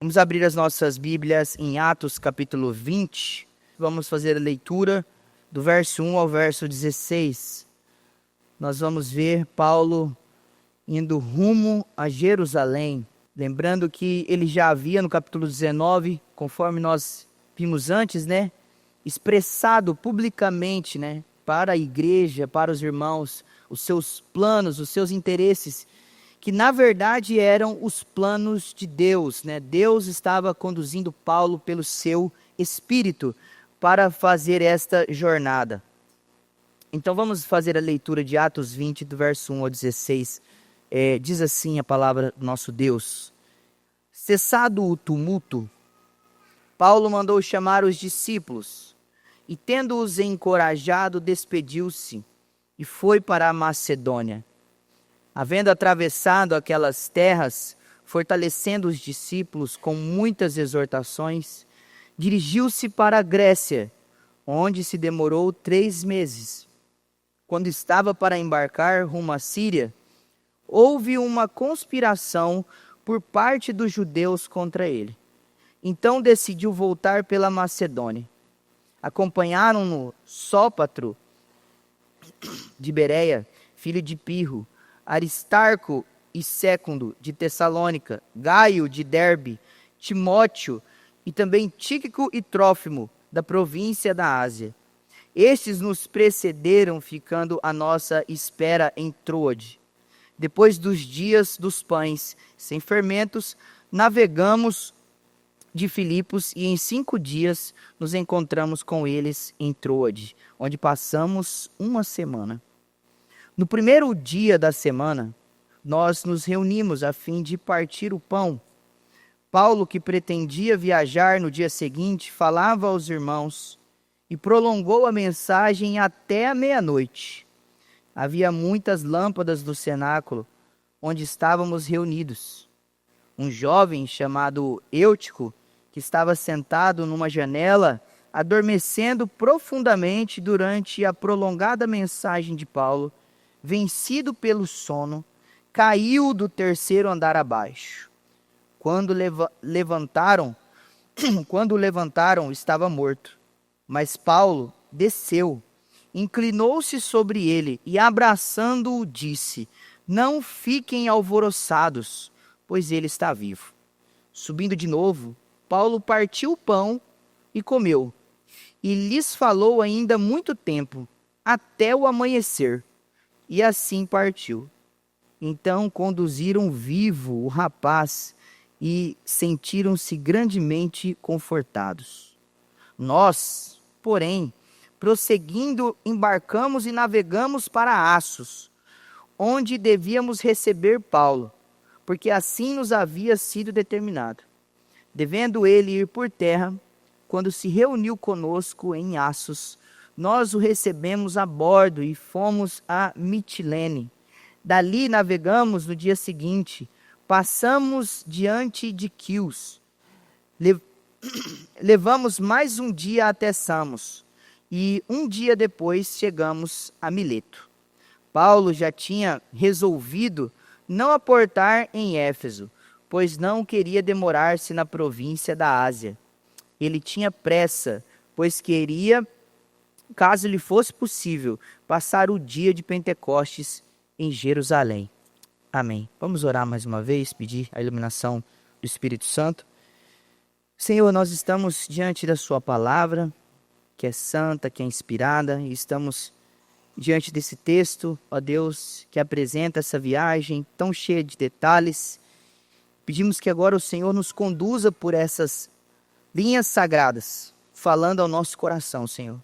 Vamos abrir as nossas Bíblias em Atos capítulo 20. Vamos fazer a leitura do verso 1 ao verso 16. Nós vamos ver Paulo indo rumo a Jerusalém. Lembrando que ele já havia no capítulo 19, conforme nós vimos antes, expressado publicamente, para a igreja, para os irmãos, os seus planos, os seus interesses, que na verdade eram os planos de Deus, Deus estava conduzindo Paulo pelo seu Espírito para fazer esta jornada. Então vamos fazer a leitura de Atos 20, do verso 1 ao 16. Diz assim a palavra do nosso Deus: Cessado o tumulto, Paulo mandou chamar os discípulos, e tendo-os encorajado, despediu-se e foi para a Macedônia. Havendo atravessado aquelas terras, fortalecendo os discípulos com muitas exortações, dirigiu-se para a Grécia, onde se demorou 3 meses. Quando estava para embarcar rumo à Síria, houve uma conspiração por parte dos judeus contra ele. Então decidiu voltar pela Macedônia. Acompanharam-no Sópatro de Bereia, filho de Pirro, Aristarco e Sécundo de Tessalônica, Gaio de Derbe, Timóteo e também Tíquico e Trófimo da província da Ásia. Estes nos precederam, ficando à nossa espera em Troade. Depois dos dias dos pães sem fermentos, navegamos de Filipos e em 5 dias nos encontramos com eles em Troade, onde passamos 1 semana. No primeiro dia da semana, nós nos reunimos a fim de partir o pão. Paulo, que pretendia viajar no dia seguinte, falava aos irmãos e prolongou a mensagem até a meia-noite. Havia muitas lâmpadas do cenáculo onde estávamos reunidos. Um jovem chamado Eutico, que estava sentado numa janela, adormecendo profundamente durante a prolongada mensagem de Paulo, vencido pelo sono, caiu do 3º andar abaixo. Quando levantaram, estava morto. Mas Paulo desceu, inclinou-se sobre ele e, abraçando-o, disse: Não fiquem alvoroçados, pois ele está vivo. Subindo de novo, Paulo partiu o pão e comeu, e lhes falou ainda muito tempo, até o amanhecer. E assim partiu. Então conduziram vivo o rapaz e sentiram-se grandemente confortados. Nós, porém, prosseguindo, embarcamos e navegamos para Assos, onde devíamos receber Paulo, porque assim nos havia sido determinado. Devendo ele ir por terra, quando se reuniu conosco em Assos, nós o recebemos a bordo e fomos a Mitilene. Dali navegamos no dia seguinte, passamos diante de Quios. Levamos mais um dia até Samos, e um dia depois chegamos a Mileto. Paulo já tinha resolvido não aportar em Éfeso, pois não queria demorar-se na província da Ásia. Ele tinha pressa, pois queria, caso lhe fosse possível, passar o dia de Pentecostes em Jerusalém. Amém. Vamos orar mais uma vez, pedir a iluminação do Espírito Santo. Senhor, nós estamos diante da sua palavra, que é santa, que é inspirada, e estamos diante desse texto, ó Deus, que apresenta essa viagem tão cheia de detalhes. Pedimos que agora o Senhor nos conduza por essas linhas sagradas, falando ao nosso coração, Senhor,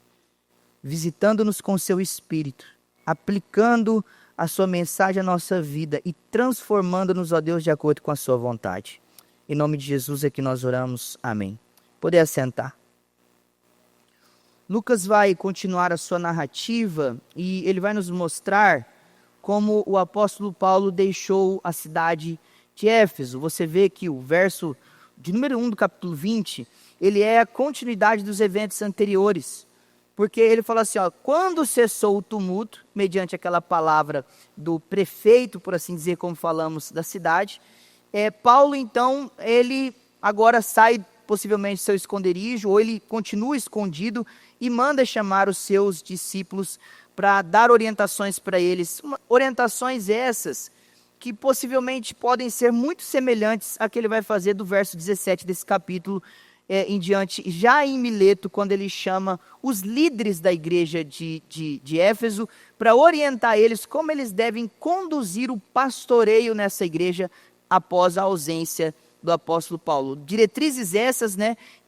visitando-nos com seu Espírito, aplicando a sua mensagem à nossa vida e transformando-nos, ó Deus, de acordo com a sua vontade. Em nome de Jesus é que nós oramos. Amém. Poder assentar. Lucas vai continuar a sua narrativa e ele vai nos mostrar como o apóstolo Paulo deixou a cidade de Éfeso. Você vê que o verso de número 1 do capítulo 20, ele é a continuidade dos eventos anteriores. Porque ele fala assim, quando cessou o tumulto, mediante aquela palavra do prefeito, por assim dizer, como falamos, da cidade, Paulo, então, ele agora sai possivelmente do seu esconderijo, ou ele continua escondido e manda chamar os seus discípulos para dar orientações para eles. Orientações essas que possivelmente podem ser muito semelhantes à que ele vai fazer do verso 17 desse capítulo em diante, já em Mileto, quando ele chama os líderes da igreja de Éfeso para orientar eles como eles devem conduzir o pastoreio nessa igreja após a ausência do apóstolo Paulo. Diretrizes essas,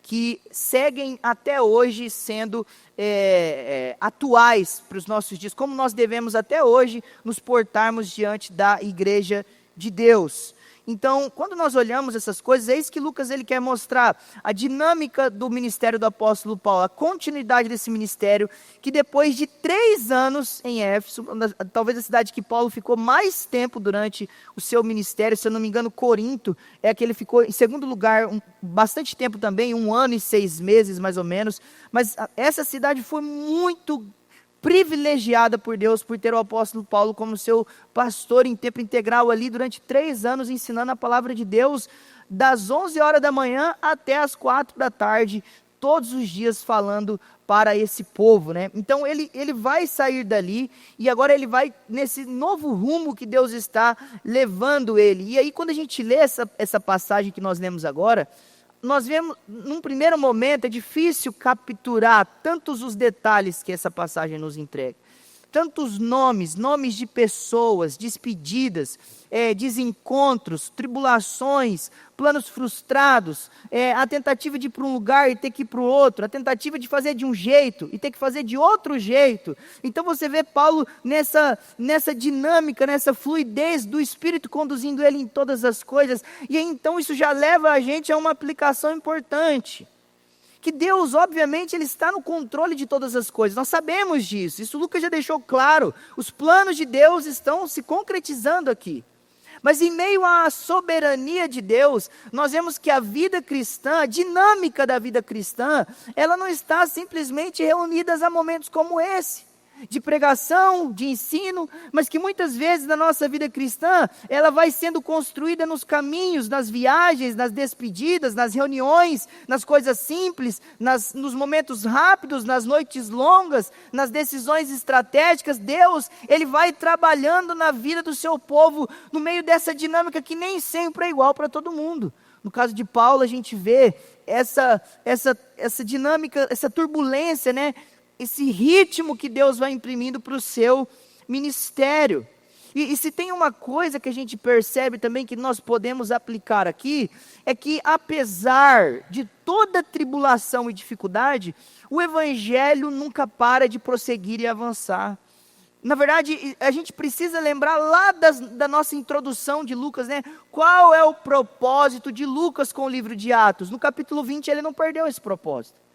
que seguem até hoje sendo atuais para os nossos dias, como nós devemos até hoje nos portarmos diante da igreja de Deus. Então, quando nós olhamos essas coisas, é isso que Lucas ele quer mostrar, a dinâmica do ministério do apóstolo Paulo, a continuidade desse ministério, que depois de 3 anos em Éfeso, talvez a cidade que Paulo ficou mais tempo durante o seu ministério, se eu não me engano, Corinto, é que ele ficou em segundo lugar, bastante tempo também, 1 ano e 6 meses mais ou menos, mas essa cidade foi muito privilegiada por Deus, por ter o apóstolo Paulo como seu pastor em tempo integral ali durante 3 anos, ensinando a palavra de Deus, das 11 horas da manhã até as 4 da tarde, todos os dias falando para esse povo, Então ele vai sair dali, e agora ele vai nesse novo rumo que Deus está levando ele. E aí quando a gente lê essa passagem que nós lemos agora, nós vemos, num primeiro momento, é difícil capturar tantos os detalhes que essa passagem nos entrega. Tantos nomes de pessoas, despedidas, desencontros, tribulações, planos frustrados, a tentativa de ir para um lugar e ter que ir para o outro, a tentativa de fazer de um jeito e ter que fazer de outro jeito. Então você vê Paulo nessa dinâmica, nessa fluidez do Espírito conduzindo ele em todas as coisas, e então isso já leva a gente a uma aplicação importante. Que Deus, obviamente, Ele está no controle de todas as coisas, nós sabemos disso, isso Lucas já deixou claro, os planos de Deus estão se concretizando aqui, mas em meio à soberania de Deus, nós vemos que a vida cristã, a dinâmica da vida cristã, ela não está simplesmente reunida a momentos como esse, de pregação, de ensino, mas que muitas vezes na nossa vida cristã, ela vai sendo construída nos caminhos, nas viagens, nas despedidas, nas reuniões, nas coisas simples, nos momentos rápidos, nas noites longas, nas decisões estratégicas. Deus, Ele vai trabalhando na vida do seu povo, no meio dessa dinâmica que nem sempre é igual para todo mundo. No caso de Paulo, a gente vê essa dinâmica, essa turbulência, esse ritmo que Deus vai imprimindo para o seu ministério. E se tem uma coisa que a gente percebe também que nós podemos aplicar aqui, é que apesar de toda tribulação e dificuldade, o evangelho nunca para de prosseguir e avançar. Na verdade, a gente precisa lembrar lá da nossa introdução de Lucas, Qual é o propósito de Lucas com o livro de Atos? No capítulo 20 ele não perdeu esse propósito.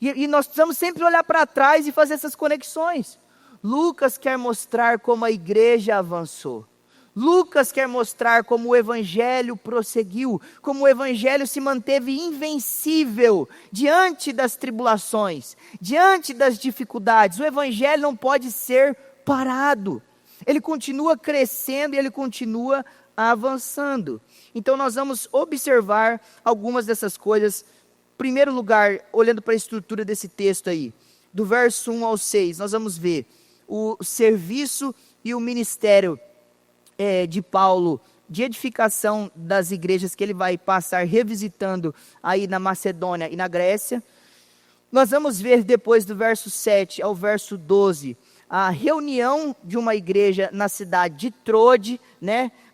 E nós precisamos sempre olhar para trás e fazer essas conexões. Lucas quer mostrar como a igreja avançou. Lucas quer mostrar como o evangelho prosseguiu, como o evangelho se manteve invencível diante das tribulações, diante das dificuldades. O evangelho não pode ser parado. Ele continua crescendo e ele continua avançando. Então nós vamos observar algumas dessas coisas. Em primeiro lugar, olhando para a estrutura desse texto aí, do verso 1 ao 6, nós vamos ver o serviço e o ministério de Paulo, de edificação das igrejas que ele vai passar revisitando aí na Macedônia e na Grécia. Nós vamos ver depois do verso 7 ao verso 12, a reunião de uma igreja na cidade de Trode,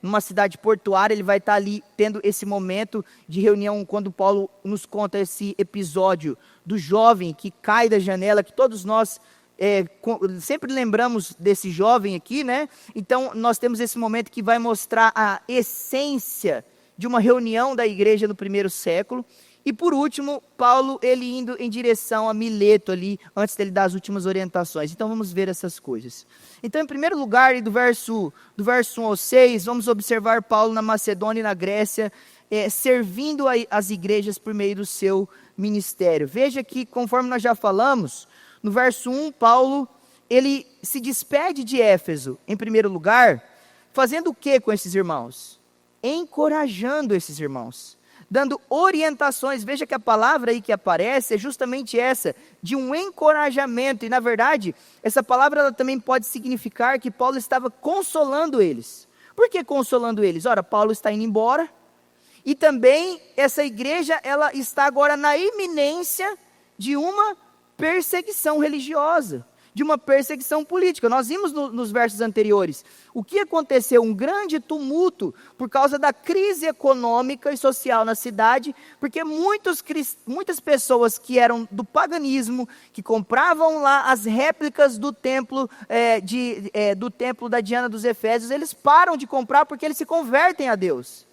numa cidade portuária. Ele vai estar ali tendo esse momento de reunião, quando Paulo nos conta esse episódio do jovem que cai da janela, que todos nós sempre lembramos desse jovem aqui, Então nós temos esse momento que vai mostrar a essência de uma reunião da igreja no primeiro século. E por último, Paulo, ele indo em direção a Mileto ali, antes dele dar as últimas orientações. Então vamos ver essas coisas. Então, em primeiro lugar, do verso 1 ao 6, vamos observar Paulo na Macedônia e na Grécia, servindo as igrejas por meio do seu ministério. Veja que, conforme nós já falamos, no verso 1, Paulo, ele se despede de Éfeso, em primeiro lugar, fazendo o que com esses irmãos? Encorajando esses irmãos, dando orientações. Veja que a palavra aí que aparece é justamente essa, de um encorajamento. E na verdade, essa palavra ela também pode significar que Paulo estava consolando eles. Por que consolando eles? Ora, Paulo está indo embora, e também essa igreja ela está agora na iminência de uma perseguição religiosa, de uma perseguição política. Nós vimos nos versos anteriores o que aconteceu, um grande tumulto por causa da crise econômica e social na cidade, porque muitas pessoas que eram do paganismo, que compravam lá as réplicas do templo, do templo da Diana dos Efésios, eles param de comprar porque eles se convertem a Deus.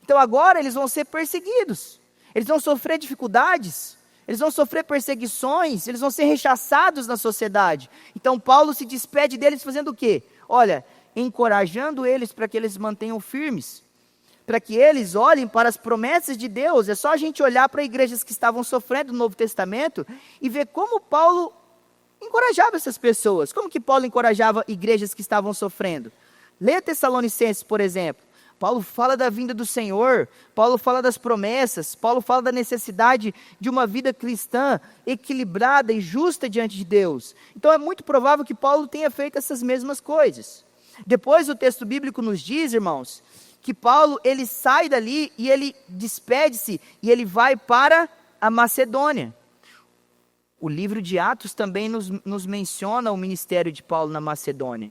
Então agora eles vão ser perseguidos, eles vão sofrer dificuldades, eles vão sofrer perseguições, eles vão ser rechaçados na sociedade. Então Paulo se despede deles fazendo o quê? Olha, encorajando eles para que eles mantenham firmes, para que eles olhem para as promessas de Deus. É só a gente olhar para igrejas que estavam sofrendo no Novo Testamento e ver como Paulo encorajava essas pessoas. Como que Paulo encorajava igrejas que estavam sofrendo? Leia Tessalonicenses, por exemplo. Paulo fala da vinda do Senhor, Paulo fala das promessas, Paulo fala da necessidade de uma vida cristã equilibrada e justa diante de Deus. Então é muito provável que Paulo tenha feito essas mesmas coisas. Depois o texto bíblico nos diz, irmãos, que Paulo ele sai dali e ele despede-se e ele vai para a Macedônia. O livro de Atos também nos menciona o ministério de Paulo na Macedônia.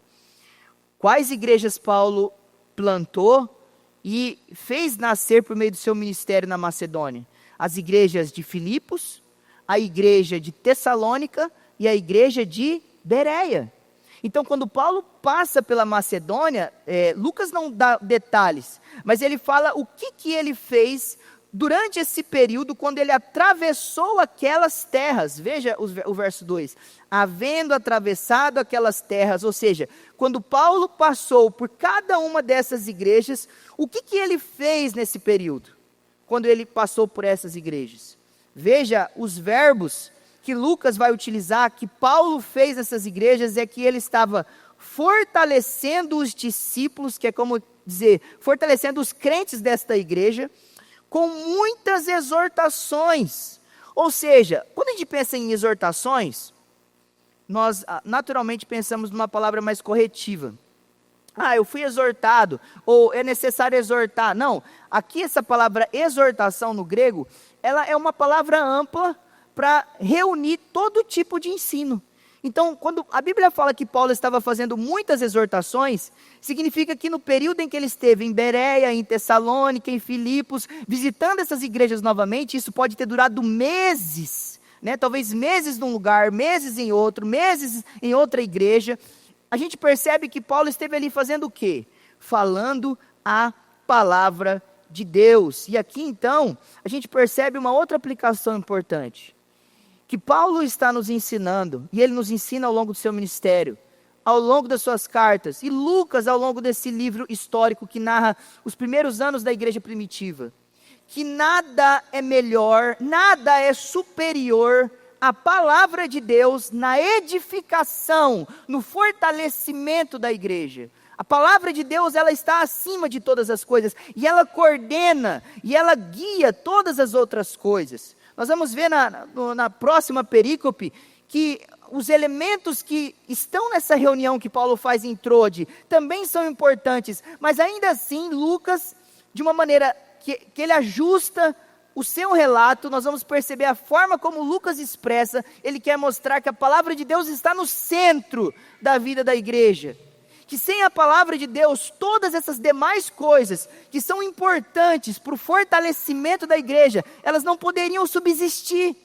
Quais igrejas Paulo plantou e fez nascer por meio do seu ministério na Macedônia? As igrejas de Filipos, a igreja de Tessalônica e a igreja de Bereia. Então quando Paulo passa pela Macedônia, Lucas não dá detalhes, mas ele fala o que ele fez durante esse período, quando ele atravessou aquelas terras. Veja o verso 2, havendo atravessado aquelas terras, ou seja, quando Paulo passou por cada uma dessas igrejas, o que ele fez nesse período, quando ele passou por essas igrejas? Veja os verbos que Lucas vai utilizar, que Paulo fez nessas igrejas, é que ele estava fortalecendo os discípulos, que é como dizer, fortalecendo os crentes desta igreja, com muitas exortações. Ou seja, quando a gente pensa em exortações, nós naturalmente pensamos numa palavra mais corretiva. Eu fui exortado, ou é necessário exortar. Não, aqui essa palavra exortação no grego, ela é uma palavra ampla para reunir todo tipo de ensino. Então, quando a Bíblia fala que Paulo estava fazendo muitas exortações, significa que no período em que ele esteve em Bereia, em Tessalônica, em Filipos, visitando essas igrejas novamente, isso pode ter durado meses, talvez meses num lugar, meses em outro, meses em outra igreja. A gente percebe que Paulo esteve ali fazendo o quê? Falando a palavra de Deus. E aqui então, a gente percebe uma outra aplicação importante, que Paulo está nos ensinando, e ele nos ensina ao longo do seu ministério, ao longo das suas cartas, e Lucas ao longo desse livro histórico que narra os primeiros anos da igreja primitiva, que nada é melhor, nada é superior à palavra de Deus na edificação, no fortalecimento da igreja. A palavra de Deus, ela está acima de todas as coisas, e ela coordena, e ela guia todas as outras coisas. Nós vamos ver na próxima perícope que os elementos que estão nessa reunião que Paulo faz em Trode também são importantes, mas ainda assim Lucas, de uma maneira que ele ajusta o seu relato, nós vamos perceber a forma como Lucas expressa, ele quer mostrar que a palavra de Deus está no centro da vida da igreja. Que sem a palavra de Deus, todas essas demais coisas que são importantes para o fortalecimento da igreja, elas não poderiam subsistir,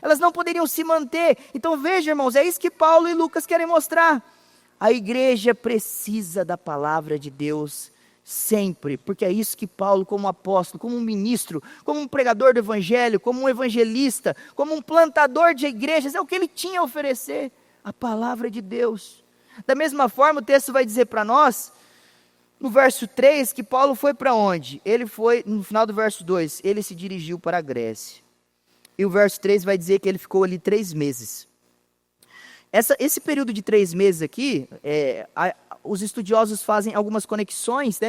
elas não poderiam se manter. Então veja, irmãos, é isso que Paulo e Lucas querem mostrar. A igreja precisa da palavra de Deus sempre, porque é isso que Paulo, como apóstolo, como um ministro, como um pregador do evangelho, como um evangelista, como um plantador de igrejas, é o que ele tinha a oferecer, a palavra de Deus. Da mesma forma, o texto vai dizer para nós, no verso 3, que Paulo foi para onde? Ele foi, no final do verso 2, ele se dirigiu para a Grécia. E o verso 3 vai dizer que ele ficou ali 3 meses. Esse período de 3 meses aqui, os estudiosos fazem algumas conexões,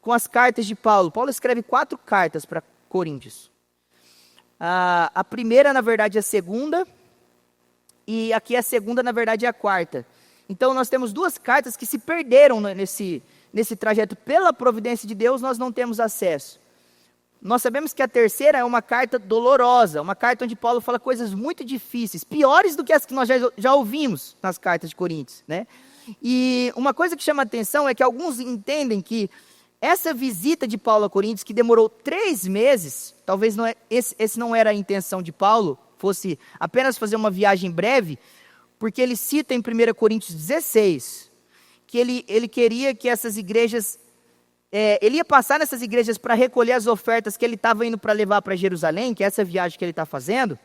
com as cartas de Paulo. Paulo escreve 4 cartas para Coríntios. A primeira, na verdade, é a segunda, e aqui a segunda, na verdade, é a quarta. Então, nós temos duas cartas que se perderam nesse trajeto. Pela providência de Deus, nós não temos acesso. Nós sabemos que a terceira é uma carta dolorosa, uma carta onde Paulo fala coisas muito difíceis, piores do que as que nós já ouvimos nas cartas de Coríntios, né? E uma coisa que chama a atenção é que alguns entendem que essa visita de Paulo a Coríntios, que demorou 3 meses, talvez esse não era a intenção de Paulo, fosse apenas fazer uma viagem breve, porque ele cita em 1 Coríntios 16, que ele queria que essas igrejas, ele ia passar nessas igrejas para recolher as ofertas que ele estava indo para levar para Jerusalém, que é essa viagem que ele está fazendo.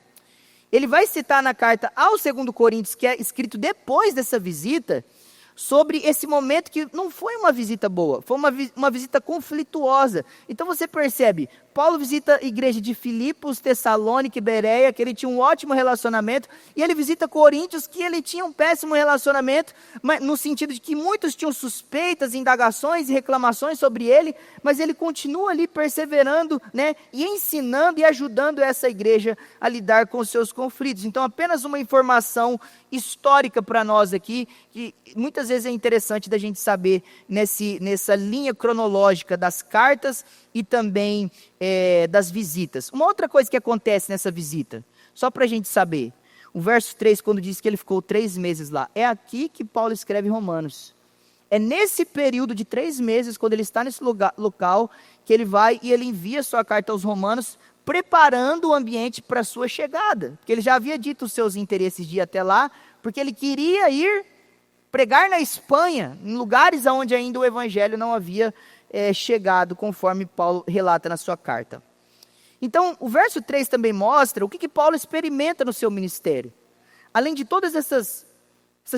Ele vai citar na carta ao 2 Coríntios, que é escrito depois dessa visita, sobre esse momento que não foi uma visita boa, foi uma visita conflituosa. Então você percebe, Paulo visita a igreja de Filipos, Tessalônica e Bereia, que ele tinha um ótimo relacionamento, e ele visita Coríntios, que ele tinha um péssimo relacionamento, mas no sentido de que muitos tinham suspeitas, indagações e reclamações sobre ele, mas ele continua ali perseverando, né, e ensinando e ajudando essa igreja a lidar com os seus conflitos. Então apenas uma informação histórica para nós aqui, que muitas vezes é interessante da gente saber nessa linha cronológica das cartas e também das visitas. Uma outra coisa que acontece nessa visita, só para a gente saber, o verso 3, quando diz que ele ficou 3 meses lá, é aqui que Paulo escreve Romanos. É nesse período de 3 meses, quando ele está nesse local, que ele vai e ele envia sua carta aos Romanos, preparando o ambiente para a sua chegada. Porque ele já havia dito os seus interesses de ir até lá, porque ele queria ir pregar na Espanha, em lugares onde ainda o evangelho não havia chegado, conforme Paulo relata na sua carta. Então, o verso 3 também mostra o que Paulo experimenta no seu ministério. Além de todas essas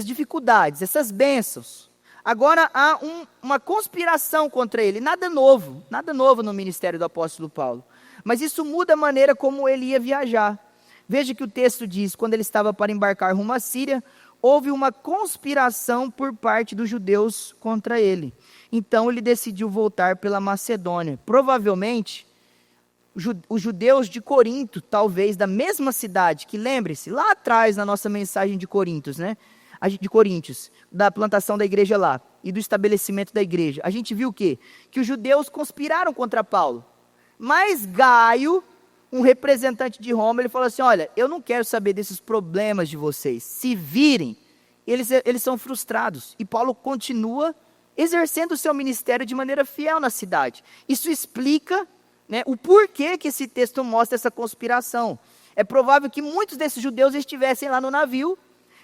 dificuldades, essas bênçãos, agora há uma conspiração contra ele. Nada novo no ministério do apóstolo Paulo. Mas isso muda a maneira como ele ia viajar. Veja que o texto diz, quando ele estava para embarcar rumo à Síria, houve uma conspiração por parte dos judeus contra ele. Então ele decidiu voltar pela Macedônia. Provavelmente, os judeus de Corinto, talvez da mesma cidade, que lembre-se, lá atrás na nossa mensagem de Coríntios, né? De Coríntios, da plantação da igreja lá e do estabelecimento da igreja. A gente viu o quê? Que os judeus conspiraram contra Paulo. Mas Gaio, um representante de Roma, ele falou assim, olha, eu não quero saber desses problemas de vocês. Se virem, eles são frustrados. E Paulo continua exercendo o seu ministério de maneira fiel na cidade. Isso explica, né, o porquê que esse texto mostra essa conspiração. É provável que muitos desses judeus estivessem lá no navio,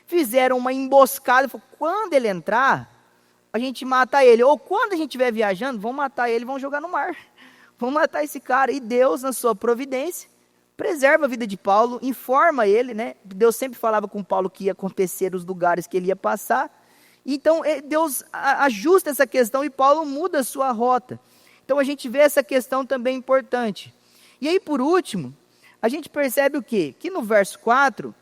fizeram uma emboscada, falaram, quando ele entrar, a gente mata ele. Ou quando a gente estiver viajando, vão matar ele e vão jogar no mar. Vão matar esse cara. E Deus, na sua providência, preserva a vida de Paulo, informa ele, né? Deus sempre falava com Paulo que ia acontecer os lugares que ele ia passar. Então, Deus ajusta essa questão e Paulo muda a sua rota. Então, a gente vê essa questão também importante. E aí, por último, a gente percebe o quê? Que no verso 4,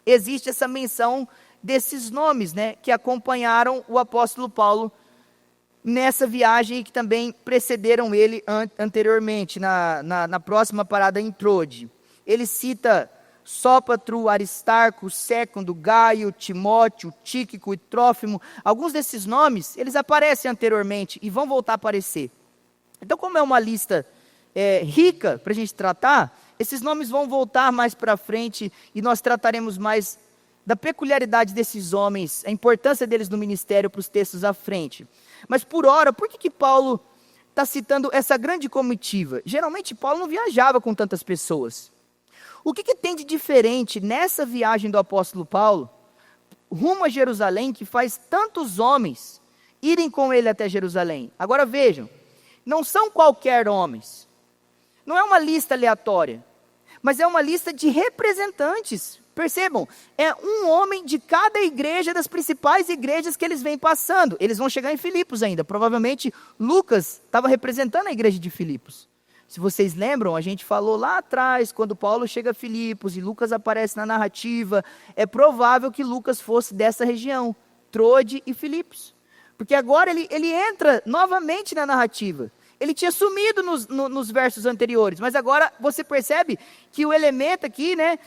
existe essa menção desses nomes, né? Que acompanharam o apóstolo Paulo nessa viagem que também precederam ele anteriormente, na próxima parada em Trode. Ele cita Sópatro, Aristarco, Sécundo, Gaio, Timóteo, Tíquico e Trófimo. Alguns desses nomes, eles aparecem anteriormente e vão voltar a aparecer. Então, como é uma lista rica para a gente tratar, esses nomes vão voltar mais para frente e nós trataremos mais da peculiaridade desses homens, a importância deles no ministério para os textos à frente. Mas por hora, por que Paulo está citando essa grande comitiva? Geralmente Paulo não viajava com tantas pessoas. O que tem de diferente nessa viagem do apóstolo Paulo, rumo a Jerusalém, que faz tantos homens irem com ele até Jerusalém? Agora vejam, não são qualquer homens, não é uma lista aleatória, mas é uma lista de representantes. Percebam, é um homem de cada igreja, das principais igrejas que eles vêm passando. Eles vão chegar em Filipos ainda. Provavelmente Lucas estava representando a igreja de Filipos. Se vocês lembram, a gente falou lá atrás, quando Paulo chega a Filipos e Lucas aparece na narrativa, é provável que Lucas fosse dessa região, Trode e Filipos. Porque agora ele entra novamente na narrativa. Ele tinha sumido nos versos anteriores, mas agora você percebe que o elemento aqui, né,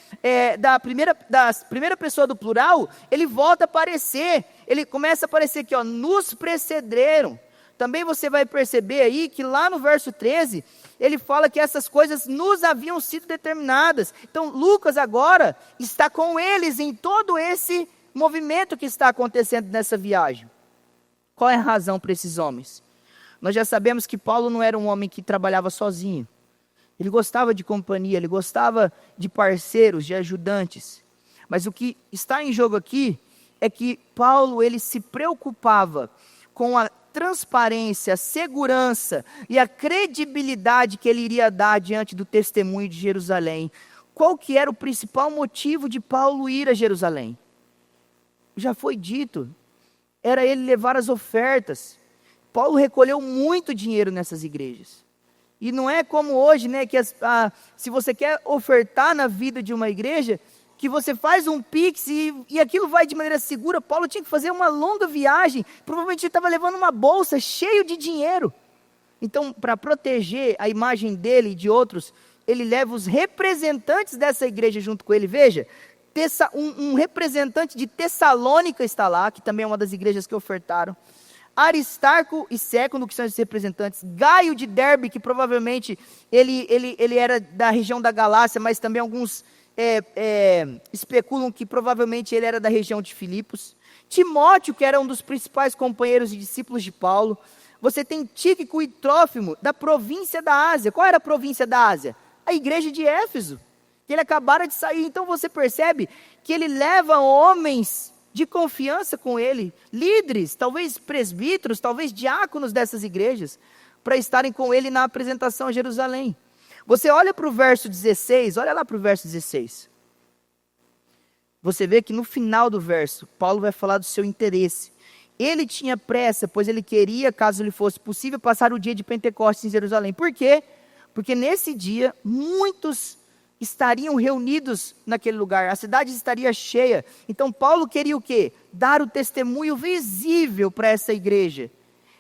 da primeira pessoa do plural, ele volta a aparecer, ele começa a aparecer aqui, ó, nos precederam. Também você vai perceber aí que lá no verso 13, ele fala que essas coisas nos haviam sido determinadas. Então Lucas agora está com eles em todo esse movimento que está acontecendo nessa viagem. Qual é a razão para esses homens? Nós já sabemos que Paulo não era um homem que trabalhava sozinho. Ele gostava de companhia, ele gostava de parceiros, de ajudantes. Mas o que está em jogo aqui é que Paulo, ele se preocupava com a transparência, a segurança e a credibilidade que ele iria dar diante do testemunho de Jerusalém. Qual que era o principal motivo de Paulo ir a Jerusalém? Já foi dito, era ele levar as ofertas. Paulo recolheu muito dinheiro nessas igrejas. E não é como hoje, né, que se você quer ofertar na vida de uma igreja, que você faz um pix e aquilo vai de maneira segura. Paulo tinha que fazer uma longa viagem, provavelmente ele estava levando uma bolsa cheia de dinheiro. Então, para proteger a imagem dele e de outros, ele leva os representantes dessa igreja junto com ele. Veja, um representante de Tessalônica está lá, que também é uma das igrejas que ofertaram. Aristarco e Século, que são esses representantes. Gaio de Derbe, que provavelmente ele era da região da Galácia, mas também alguns especulam que provavelmente ele era da região de Filipos. Timóteo, que era um dos principais companheiros e discípulos de Paulo. Você tem Tíquico e Trófimo, da província da Ásia. Qual era a província da Ásia? A igreja de Éfeso, que ele acabara de sair. Então você percebe que ele leva homens de confiança com ele, líderes, talvez presbíteros, talvez diáconos dessas igrejas, para estarem com ele na apresentação a Jerusalém. Você olha para o verso 16, olha lá para o verso 16. Você vê que no final do verso, Paulo vai falar do seu interesse. Ele tinha pressa, pois ele queria, caso lhe fosse possível, passar o dia de Pentecostes em Jerusalém. Por quê? Porque nesse dia, muitos estariam reunidos naquele lugar, a cidade estaria cheia. Então Paulo queria o quê? Dar o testemunho visível para essa igreja,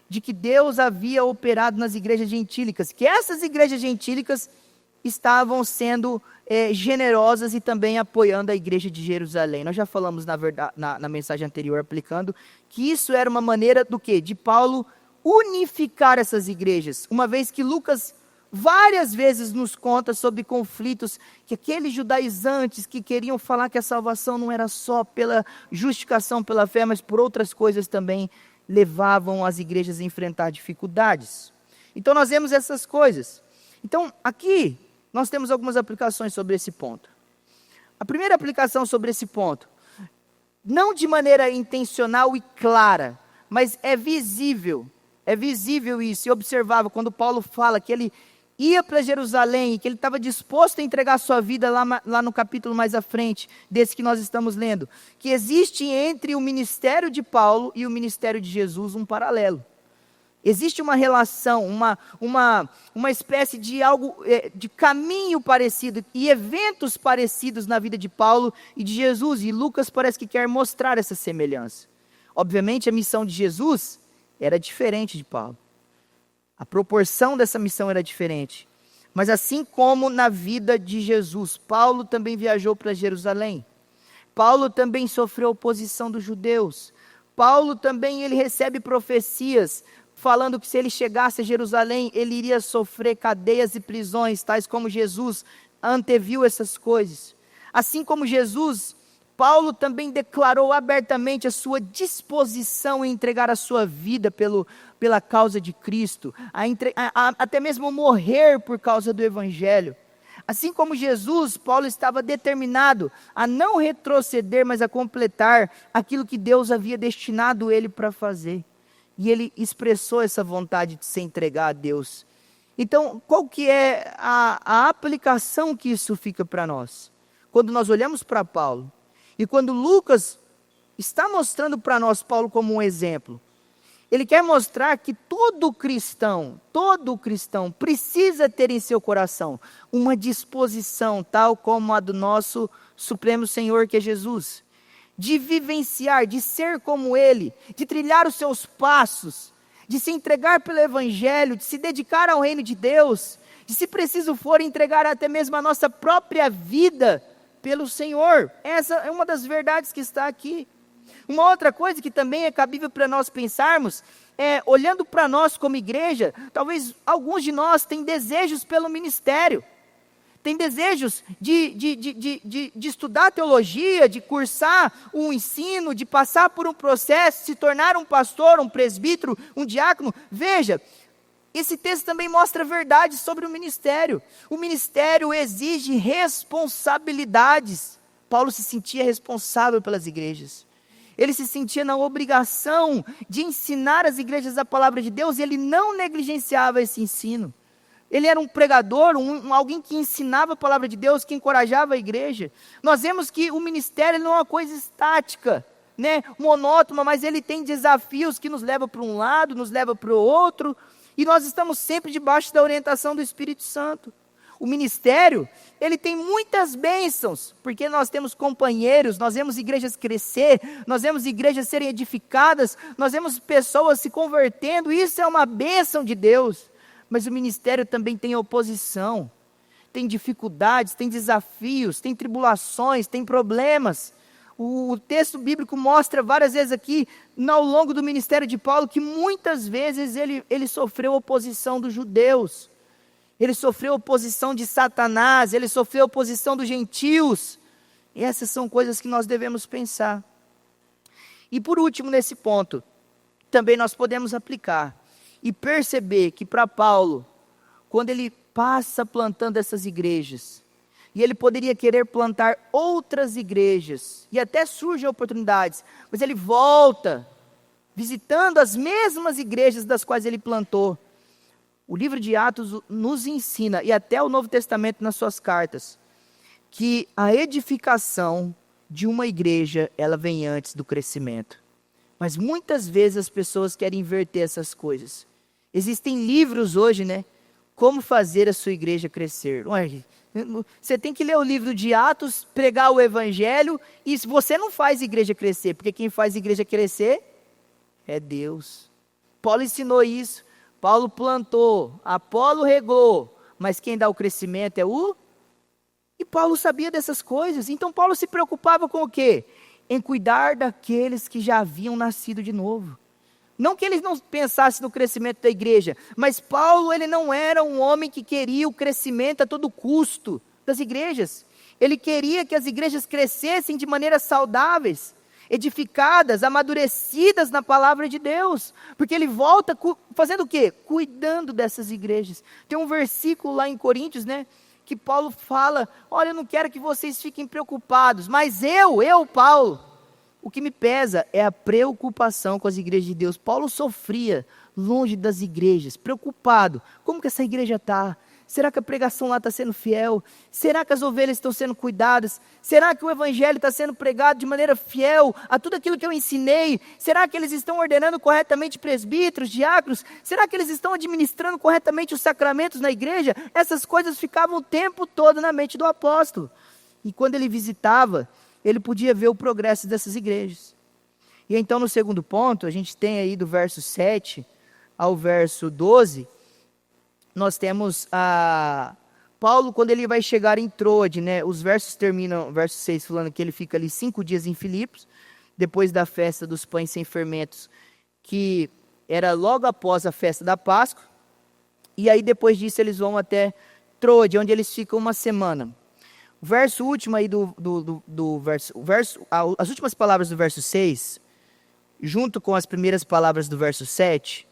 de que Deus havia operado nas igrejas gentílicas, que essas igrejas gentílicas estavam sendo generosas e também apoiando a igreja de Jerusalém. Nós já falamos na mensagem anterior, aplicando, que isso era uma maneira do quê? De Paulo unificar essas igrejas, uma vez que Lucas várias vezes nos conta sobre conflitos que aqueles judaizantes que queriam falar que a salvação não era só pela justificação pela fé, mas por outras coisas também, levavam as igrejas a enfrentar dificuldades. Então nós vemos essas coisas. Então aqui nós temos algumas aplicações sobre esse ponto. A primeira aplicação sobre esse ponto, não de maneira intencional e clara, mas é visível isso, e observável quando Paulo fala que ele ia para Jerusalém, que ele estava disposto a entregar sua vida lá no capítulo mais à frente, desse que nós estamos lendo, que existe entre o ministério de Paulo e o ministério de Jesus um paralelo. Existe uma relação, uma espécie de algo, de caminho parecido e eventos parecidos na vida de Paulo e de Jesus, e Lucas parece que quer mostrar essa semelhança. Obviamente a missão de Jesus era diferente de Paulo. A proporção dessa missão era diferente. Mas assim como na vida de Jesus, Paulo também viajou para Jerusalém. Paulo também sofreu oposição dos judeus. Paulo também ele recebe profecias falando que se ele chegasse a Jerusalém, ele iria sofrer cadeias e prisões, tais como Jesus anteviu essas coisas. Assim como Jesus, Paulo também declarou abertamente a sua disposição em entregar a sua vida pela causa de Cristo, até mesmo morrer por causa do Evangelho. Assim como Jesus, Paulo estava determinado a não retroceder, mas a completar aquilo que Deus havia destinado ele para fazer. E ele expressou essa vontade de se entregar a Deus. Então, qual que é a aplicação que isso fica para nós? Quando nós olhamos para Paulo, e quando Lucas está mostrando para nós Paulo como um exemplo, ele quer mostrar que todo cristão precisa ter em seu coração uma disposição tal como a do nosso Supremo Senhor, que é Jesus, de vivenciar, de ser como Ele, de trilhar os seus passos, de se entregar pelo Evangelho, de se dedicar ao reino de Deus, de, se preciso for, entregar até mesmo a nossa própria vida pelo Senhor. Essa é uma das verdades que está aqui. Uma outra coisa que também é cabível para nós pensarmos, olhando para nós como igreja, talvez alguns de nós têm desejos pelo ministério, têm desejos de estudar teologia, de cursar um ensino, de passar por um processo, se tornar um pastor, um presbítero, um diácono. Veja, esse texto também mostra verdades sobre o ministério. O ministério exige responsabilidades. Paulo se sentia responsável pelas igrejas. Ele se sentia na obrigação de ensinar as igrejas a palavra de Deus, e ele não negligenciava esse ensino. Ele era um pregador, alguém que ensinava a palavra de Deus, que encorajava a igreja. Nós vemos que o ministério não é uma coisa estática, né, monótona, mas ele tem desafios que nos levam para um lado, nos levam para o outro, e nós estamos sempre debaixo da orientação do Espírito Santo. O ministério, ele tem muitas bênçãos, porque nós temos companheiros, nós vemos igrejas crescer, nós vemos igrejas serem edificadas, nós vemos pessoas se convertendo, isso é uma bênção de Deus. Mas o ministério também tem oposição, tem dificuldades, tem desafios, tem tribulações, tem problemas. O texto bíblico mostra várias vezes aqui, ao longo do ministério de Paulo, que muitas vezes ele sofreu oposição dos judeus, ele sofreu oposição de Satanás, ele sofreu oposição dos gentios. E essas são coisas que nós devemos pensar. E por último, nesse ponto, também nós podemos aplicar e perceber que para Paulo, quando ele passa plantando essas igrejas, e ele poderia querer plantar outras igrejas, e até surgem oportunidades, mas ele volta, visitando as mesmas igrejas das quais ele plantou. O livro de Atos nos ensina, e até o Novo Testamento nas suas cartas, que a edificação de uma igreja, ela vem antes do crescimento. Mas muitas vezes as pessoas querem inverter essas coisas. Existem livros hoje, né? Como fazer a sua igreja crescer. Você tem que ler o livro de Atos, pregar o Evangelho, e você não faz igreja crescer, porque quem faz igreja crescer é Deus. Paulo ensinou isso. Paulo plantou, Apolo regou, mas quem dá o crescimento é o... E Paulo sabia dessas coisas, então Paulo se preocupava com o quê? Em cuidar daqueles que já haviam nascido de novo. Não que eles não pensassem no crescimento da igreja, mas Paulo, ele não era um homem que queria o crescimento a todo custo das igrejas. Ele queria que as igrejas crescessem de maneiras saudáveis, edificadas, amadurecidas na palavra de Deus, porque ele volta fazendo o quê? Cuidando dessas igrejas. Tem um versículo lá em Coríntios, né, que Paulo fala, olha, eu não quero que vocês fiquem preocupados, mas eu, Paulo, o que me pesa é a preocupação com as igrejas de Deus. Paulo sofria longe das igrejas, preocupado, como que essa igreja está? Será que a pregação lá está sendo fiel? Será que as ovelhas estão sendo cuidadas? Será que o evangelho está sendo pregado de maneira fiel a tudo aquilo que eu ensinei? Será que eles estão ordenando corretamente presbíteros, diáconos? Será que eles estão administrando corretamente os sacramentos na igreja? Essas coisas ficavam o tempo todo na mente do apóstolo. E quando ele visitava, ele podia ver o progresso dessas igrejas. E então no segundo ponto, a gente tem aí do verso 7 ao verso 12, nós temos Paulo, quando ele vai chegar em Troade, né, os versos terminam, verso 6, falando que ele fica ali 5 dias em Filipos, depois da festa dos pães sem fermentos, que era logo após a festa da Páscoa, e aí depois disso eles vão até Troade, onde eles ficam uma semana. O verso último aí as últimas palavras do verso 6, junto com as primeiras palavras do verso 7,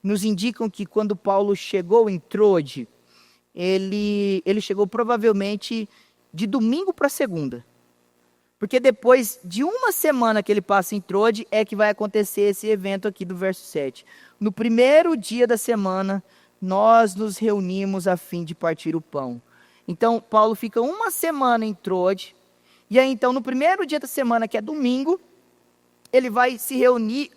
nos indicam que quando Paulo chegou em Troade, ele chegou provavelmente de domingo para segunda. Porque depois de uma semana que ele passa em Troade, é que vai acontecer esse evento aqui do verso 7. No primeiro dia da semana, nós nos reunimos a fim de partir o pão. Então, Paulo fica uma semana em Troade, e aí então no primeiro dia da semana, que é domingo, ele vai se reunir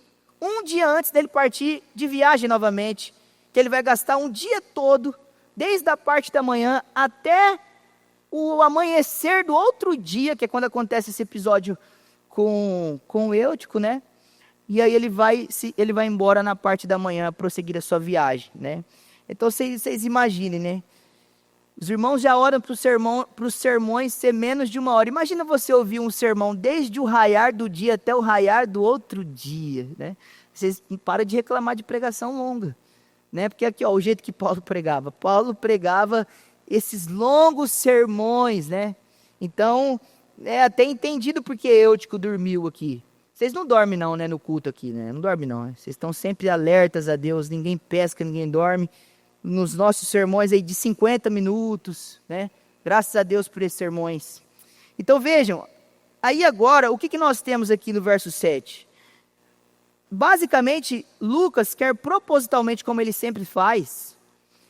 um dia antes dele partir de viagem novamente, que ele vai gastar um dia todo, desde a parte da manhã até o amanhecer do outro dia, que é quando acontece esse episódio com o Eutico, né? e aí ele vai embora na parte da manhã, prosseguir a sua viagem, né? Então vocês imaginem, né? Os irmãos já oram para os sermões ser menos de 1 hora. Imagina você ouvir um sermão desde o raiar do dia até o raiar do outro dia, né? Vocês não param de reclamar de pregação longa, né? Porque aqui, ó, o jeito que Paulo pregava esses longos sermões, né? Então, é até entendido porque Eutico dormiu aqui. Vocês não dormem não, né, no culto aqui, né? Não dormem não, né? Vocês estão sempre alertas a Deus, ninguém pesca, ninguém dorme. Nos nossos sermões aí de 50 minutos, né? Graças a Deus por esses sermões. Então vejam, aí agora, o que nós temos aqui no verso 7? Basicamente, Lucas quer propositalmente, como ele sempre faz,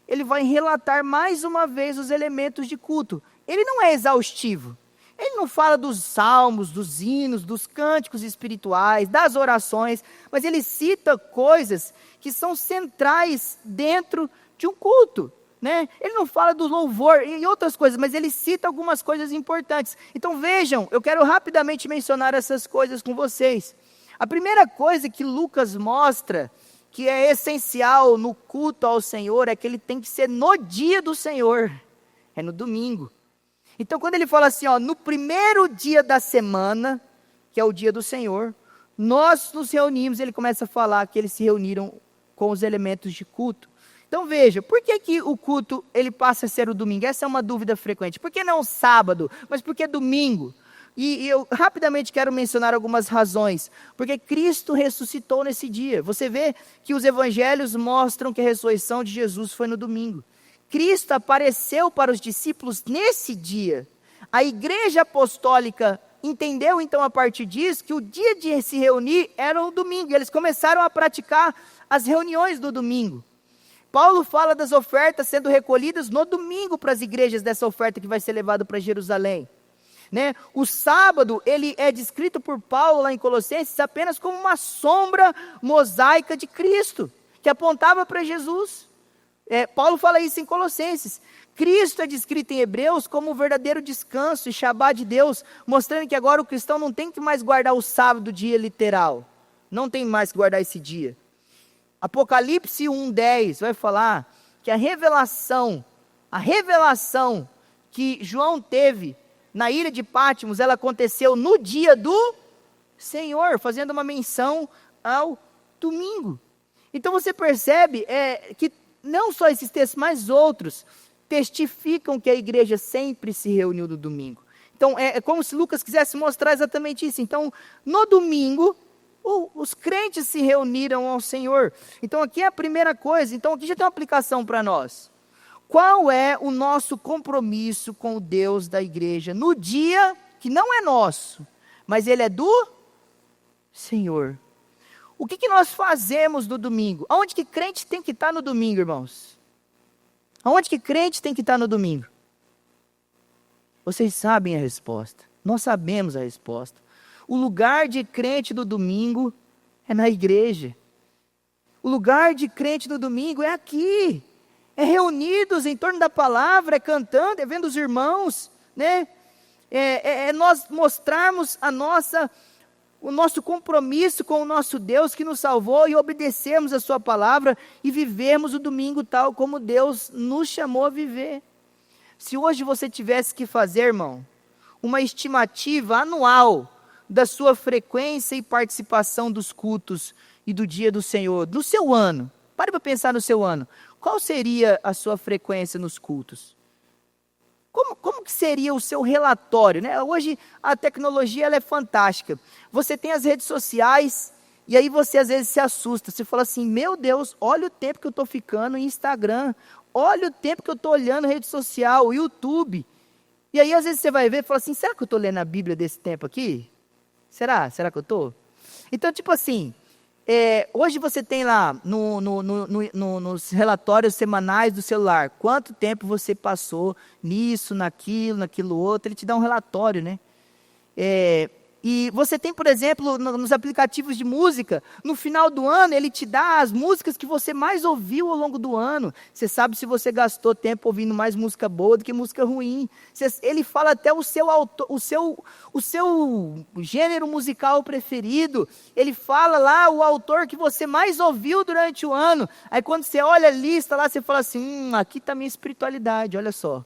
ele vai relatar mais uma vez os elementos de culto. Ele não é exaustivo. Ele não fala dos salmos, dos hinos, dos cânticos espirituais, das orações, mas ele cita coisas que são centrais dentro de um culto, né? Ele não fala do louvor e outras coisas, mas ele cita algumas coisas importantes. Então vejam, eu quero rapidamente mencionar essas coisas com vocês. A primeira coisa que Lucas mostra que é essencial no culto ao Senhor é que ele tem que ser no dia do Senhor, é no domingo. Então quando ele fala assim, ó, no primeiro dia da semana, que é o dia do Senhor, nós nos reunimos, ele começa a falar que eles se reuniram com os elementos de culto. Então veja, por que o culto ele passa a ser o domingo? Essa é uma dúvida frequente. Por que não sábado, mas por que domingo? E eu rapidamente quero mencionar algumas razões. Porque Cristo ressuscitou nesse dia. Você vê que os evangelhos mostram que a ressurreição de Jesus foi no domingo. Cristo apareceu para os discípulos nesse dia. A igreja apostólica entendeu então a partir disso que o dia de se reunir era o domingo. E eles começaram a praticar as reuniões do domingo. Paulo fala das ofertas sendo recolhidas no domingo para as igrejas dessa oferta que vai ser levada para Jerusalém. Né? O sábado, ele é descrito por Paulo lá em Colossenses apenas como uma sombra mosaica de Cristo, que apontava para Jesus. Paulo fala isso em Colossenses. Cristo é descrito em Hebreus como o verdadeiro descanso e Shabá de Deus, mostrando que agora o cristão não tem que mais guardar o sábado, dia literal. Não tem mais que guardar esse dia. Apocalipse 1:10 vai falar que a revelação que João teve na ilha de Patmos, ela aconteceu no dia do Senhor, fazendo uma menção ao domingo. Então você percebe que não só esses textos, mas outros testificam que a igreja sempre se reuniu no domingo. Então é como se Lucas quisesse mostrar exatamente isso. Então no domingo, os crentes se reuniram ao Senhor. Então aqui é a primeira coisa. Então aqui já tem uma aplicação para nós. Qual é o nosso compromisso com o Deus da igreja no dia que não é nosso, mas ele é do Senhor? O que nós fazemos no domingo? Aonde que crente tem que estar no domingo, irmãos? Aonde que crente tem que estar no domingo? Vocês sabem a resposta. Nós sabemos a resposta. O lugar de crente do domingo é na igreja. O lugar de crente do domingo é aqui. É reunidos em torno da palavra, é cantando, é vendo os irmãos, né? É nós mostrarmos o nosso compromisso com o nosso Deus que nos salvou e obedecermos a sua palavra e vivermos o domingo tal como Deus nos chamou a viver. Se hoje você tivesse que fazer, irmão, uma estimativa anual da sua frequência e participação dos cultos e do dia do Senhor, no seu ano, pare para pensar no seu ano, qual seria a sua frequência nos cultos? Como que seria o seu relatório, né? Hoje a tecnologia ela é fantástica. Você tem as redes sociais e aí você às vezes se assusta. Você fala assim, meu Deus, olha o tempo que eu estou ficando em Instagram. Olha o tempo que eu estou olhando rede social, YouTube. E aí às vezes você vai ver e fala assim, será que eu estou lendo a Bíblia desse tempo aqui? Será que eu estou? Então tipo assim, hoje você tem lá nos relatórios semanais do celular, quanto tempo você passou nisso, naquilo outro, ele te dá um relatório, né? E você tem, por exemplo, nos aplicativos de música, no final do ano, ele te dá as músicas que você mais ouviu ao longo do ano. Você sabe se você gastou tempo ouvindo mais música boa do que música ruim. Ele fala até o seu gênero musical preferido. Ele fala lá o autor que você mais ouviu durante o ano. Aí quando você olha a lista lá, você fala assim, aqui está a minha espiritualidade, olha só.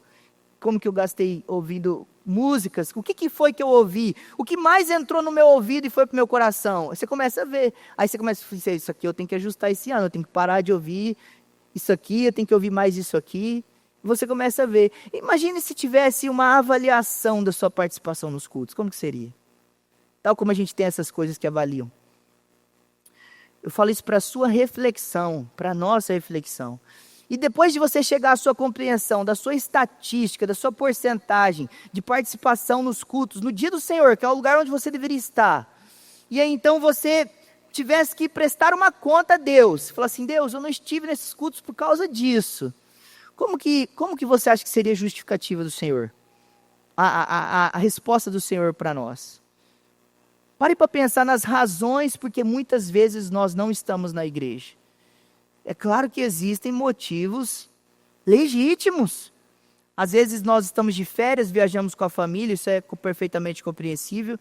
Como que eu gastei ouvindo músicas, o que foi que eu ouvi, o que mais entrou no meu ouvido e foi para o meu coração. Você começa a ver, aí você começa a dizer, isso aqui eu tenho que ajustar esse ano, eu tenho que parar de ouvir isso aqui, eu tenho que ouvir mais isso aqui. Você começa a ver. Imagine se tivesse uma avaliação da sua participação nos cultos, como que seria? Tal como a gente tem essas coisas que avaliam. Eu falo isso para a sua reflexão, para a nossa reflexão. E depois de você chegar à sua compreensão da sua estatística, da sua porcentagem de participação nos cultos, no dia do Senhor, que é o lugar onde você deveria estar, e aí então você tivesse que prestar uma conta a Deus, falar assim, Deus, eu não estive nesses cultos por causa disso. Como que você acha que seria a justificativa do Senhor? A resposta do Senhor para nós? Pare para pensar nas razões porque muitas vezes nós não estamos na igreja. É claro que existem motivos legítimos. Às vezes nós estamos de férias, viajamos com a família, isso é perfeitamente compreensível.